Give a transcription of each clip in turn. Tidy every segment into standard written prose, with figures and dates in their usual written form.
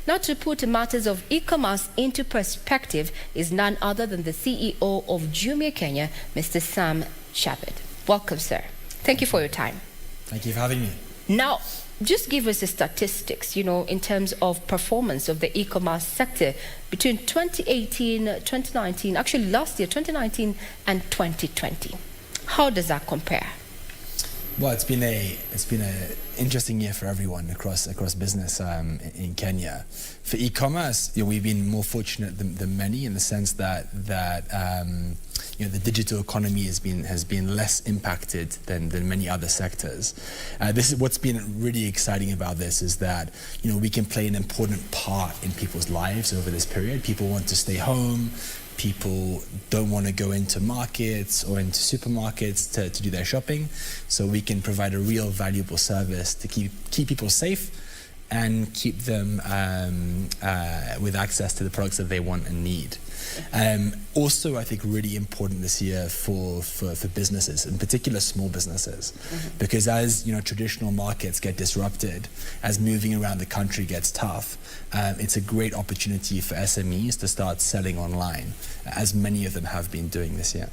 Now, to put matters of e-commerce into perspective is none other than the CEO of Jumia Kenya, Mr. Sam Chappatte. Welcome, sir. Thank you for your time. Thank you for having me. Now, just give us the statistics, in terms of performance of the e-commerce sector between 2018, 2019, actually last year, 2019 and 2020. How does that compare? Well, it's been a interesting year for everyone across business in Kenya. For e-commerce, we've been more fortunate than many in the sense that the digital economy has been less impacted than many other sectors. This is what's been really exciting about this is that we can play an important part in people's lives over this period. People want to stay home. People don't want to go into markets or into supermarkets to do their shopping, so we can provide a real valuable service to keep people safe and keep them with access to the products that they want and need. Also, I think really important this year for businesses, in particular small businesses, because as traditional markets get disrupted, as moving around the country gets tough, it's a great opportunity for SMEs to start selling online, as many of them have been doing this year.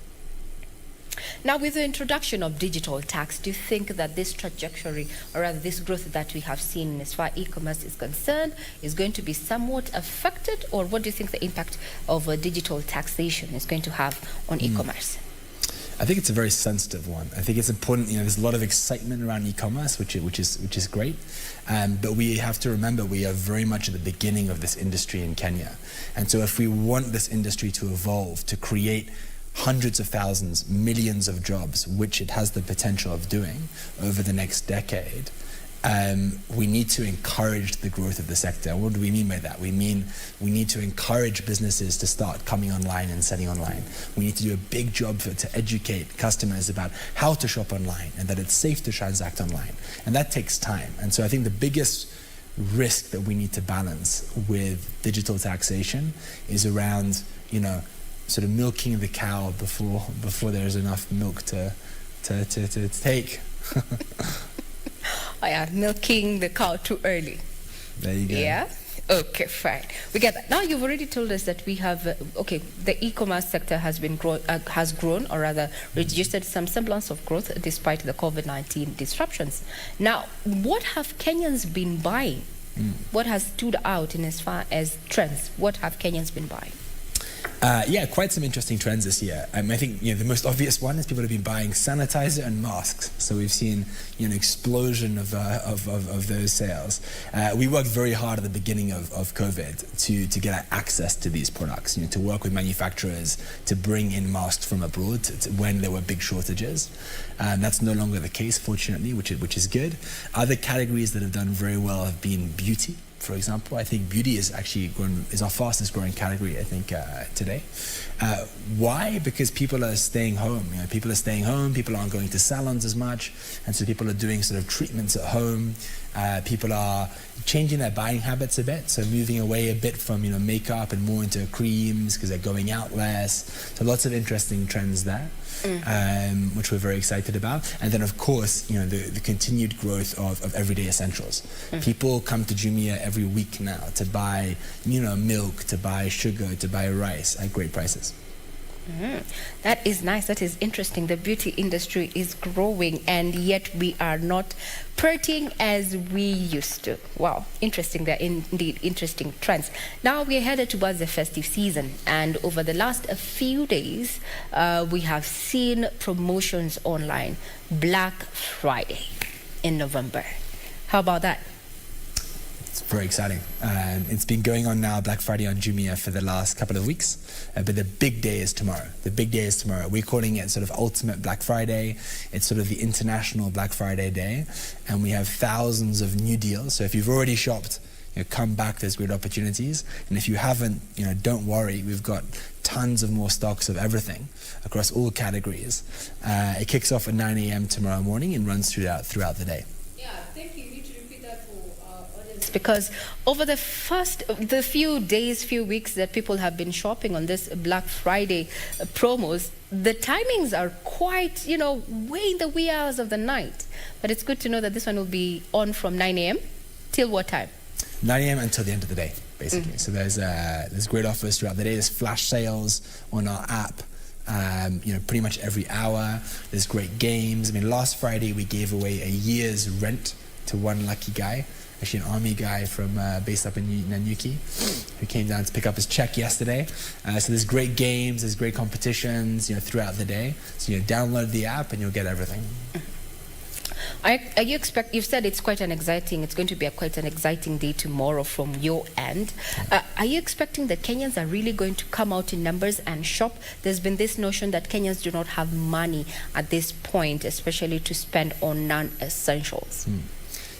Now, with the introduction of digital tax, do you think that this trajectory, or rather this growth that we have seen as far as e-commerce is concerned, is going to be somewhat affected? Or what do you think the impact of digital taxation is going to have on e-commerce? I think it's a very sensitive one. I think it's important. There's a lot of excitement around e-commerce, which is great. But we have to remember we are very much at the beginning of this industry in Kenya. And so if we want this industry to evolve, to create hundreds of thousands, millions of jobs, which it has the potential of doing over the next decade, we need to encourage the growth of the sector. And what do we mean by that? We mean we need to encourage businesses to start coming online and selling online. We need to do a big job to educate customers about how to shop online and that it's safe to transact online. And that takes time. And so I think the biggest risk that we need to balance with digital taxation is around, sort of milking the cow before there's enough milk to take. Oh yeah, milking the cow too early. There you go. Yeah? Okay, fine. We get that. Now, you've already told us that we have, the e-commerce sector has grown, or rather registered some semblance of growth despite the COVID-19 disruptions. Now, what have Kenyans been buying? What has stood out in as far as trends? What have Kenyans been buying? Quite some interesting trends this year. I think the most obvious one is people have been buying sanitizer and masks. So we've seen an explosion of those sales. We worked very hard at the beginning of COVID to get access to these products. To work with manufacturers to bring in masks from abroad when there were big shortages. That's no longer the case, fortunately, which is good. Other categories that have done very well have been beauty. For example, I think beauty is our fastest growing category, I think, today. Why? Because people are staying home. People are staying home. People aren't going to salons as much, and so people are doing sort of treatments at home. People are changing their buying habits a bit, so moving away a bit from makeup and more into creams because they're going out less. So lots of interesting trends there, which we're very excited about. And then of course, the continued growth of everyday essentials. People come to Jumia every week now to buy, milk, to buy sugar, to buy rice at great prices. That is nice. That is interesting. The beauty industry is growing, and yet we are not partying as we used to. Wow, interesting. They're indeed interesting trends. Now we are headed towards the festive season, and over the last few days, we have seen promotions online. Black Friday in November. How about that? It's very exciting. It's been going on now, Black Friday on Jumia, for the last couple of weeks. But the big day is tomorrow. The big day is tomorrow. We're calling it sort of Ultimate Black Friday. It's sort of the International Black Friday day. And we have thousands of new deals. So if you've already shopped, come back, there's great opportunities. And if you haven't, don't worry. We've got tons of more stocks of everything across all categories. It kicks off at 9 a.m. tomorrow morning and runs throughout the day. Yeah, thank you. Because over the few days, few weeks that people have been shopping on this Black Friday promos, the timings are quite, way in the wee hours of the night. But it's good to know that this one will be on from 9 a.m. till what time? 9 a.m. until the end of the day, basically. So there's great offers throughout the day. There's flash sales on our app, pretty much every hour. There's great games. I mean, last Friday we gave away a year's rent to one lucky guy, actually an army guy from based up in Nanyuki, who came down to pick up his check yesterday. So there's great games, there's great competitions, throughout the day. So download the app and you'll get everything. You've said it's going to be quite an exciting day tomorrow from your end. Are you expecting that Kenyans are really going to come out in numbers and shop? There's been this notion that Kenyans do not have money at this point, especially to spend on non-essentials.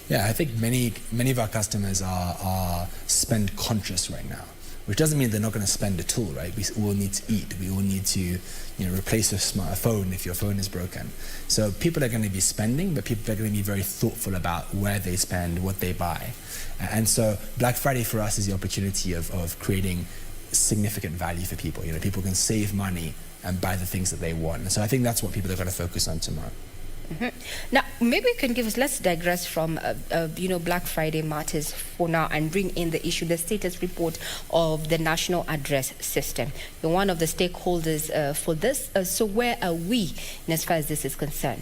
Yeah, I think many of our customers are spend conscious right now, which doesn't mean they're not going to spend at all, right? We all need to eat. We all need to, replace a smartphone if your phone is broken. So people are going to be spending, but people are going to be very thoughtful about where they spend, what they buy. And so Black Friday for us is the opportunity of creating significant value for people. People can save money and buy the things that they want. And so I think that's what people are going to focus on tomorrow. Now, maybe you can let's digress from, Black Friday matters for now and bring in the status report of the National Address System. You're one of the stakeholders for this. So where are we as far as this is concerned?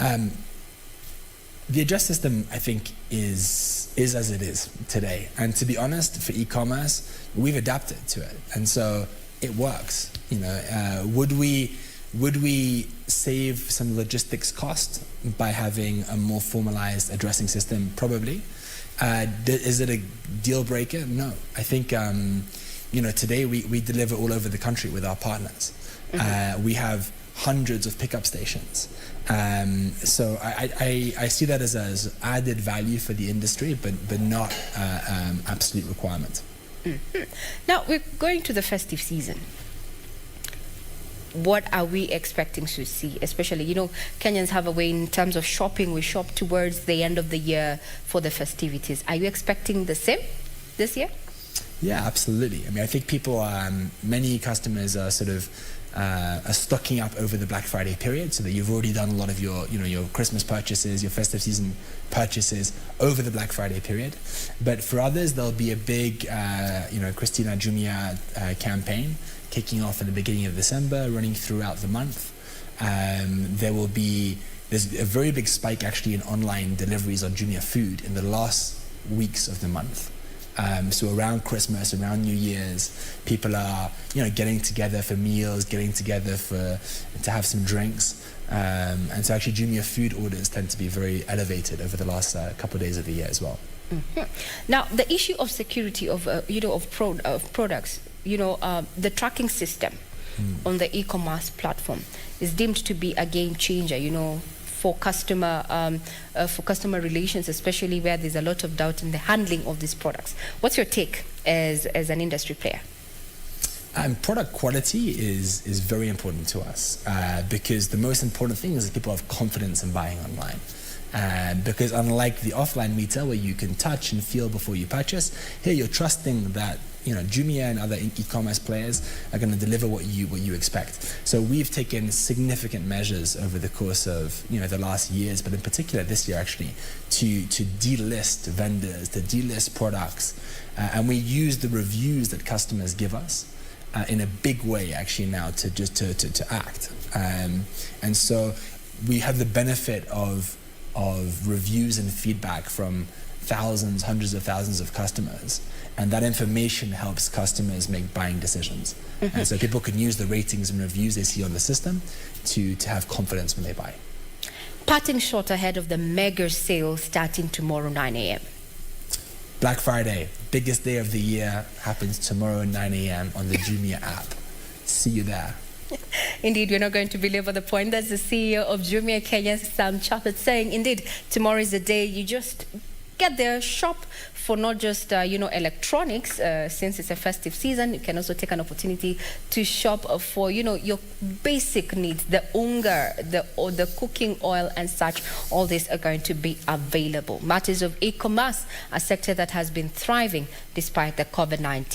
The address system, I think, is as it is today. And to be honest, for e-commerce, we've adapted to it. And so it works. Would we save some logistics cost by having a more formalized addressing system? Probably. Is it a deal breaker? No. I think, today we deliver all over the country with our partners. We have hundreds of pickup stations. So I see that as added value for the industry, but not absolute requirement. Now, we're going to the festive season. What are we expecting to see? Especially, Kenyans have a way in terms of shopping. We shop towards the end of the year for the festivities. Are you expecting the same this year? Yeah, absolutely. I mean, I think many customers are sort of are stocking up over the Black Friday period, so that you've already done a lot of your Christmas purchases, your festive season purchases over the Black Friday period. But for others, there'll be a big, Christina Jumia campaign kicking off at the beginning of December, running throughout the month. There's a very big spike actually in online deliveries on Jumia Food in the last weeks of the month. So around Christmas, around New Year's, people are, getting together for meals, getting together to have some drinks. And so actually Jumia Food orders tend to be very elevated over the last couple of days of the year as well. Now, the issue of security of products, the tracking system on the e-commerce platform is deemed to be a game changer, for customer relations, especially where there's a lot of doubt in the handling of these products. What's your take as an industry player? Product quality is very important to us because the most important thing is that people have confidence in buying online. Because unlike the offline retail where you can touch and feel before you purchase, here you're trusting that Jumia and other e-commerce players are going to deliver what you expect. So we've taken significant measures over the course of the last years, but in particular this year actually, to delist vendors, to delist products, and we use the reviews that customers give us in a big way actually now to act. And so we have the benefit of reviews and feedback from thousands, hundreds of thousands of customers, and that information helps customers make buying decisions. And so people can use the ratings and reviews they see on the system to have confidence when they buy. Parting shot ahead of the mega sale starting tomorrow 9 a.m. Black Friday, biggest day of the year, happens tomorrow 9 a.m. on the Jumia app. See you there. Indeed, we're not going to belabor the point. That's the CEO of Jumia Kenya, Chappatte, saying, indeed, tomorrow is the day you just get there, shop for not just, electronics, since it's a festive season. You can also take an opportunity to shop for, your basic needs, the unga, the cooking oil and such. All these are going to be available. Matters of e-commerce, a sector that has been thriving despite the COVID-19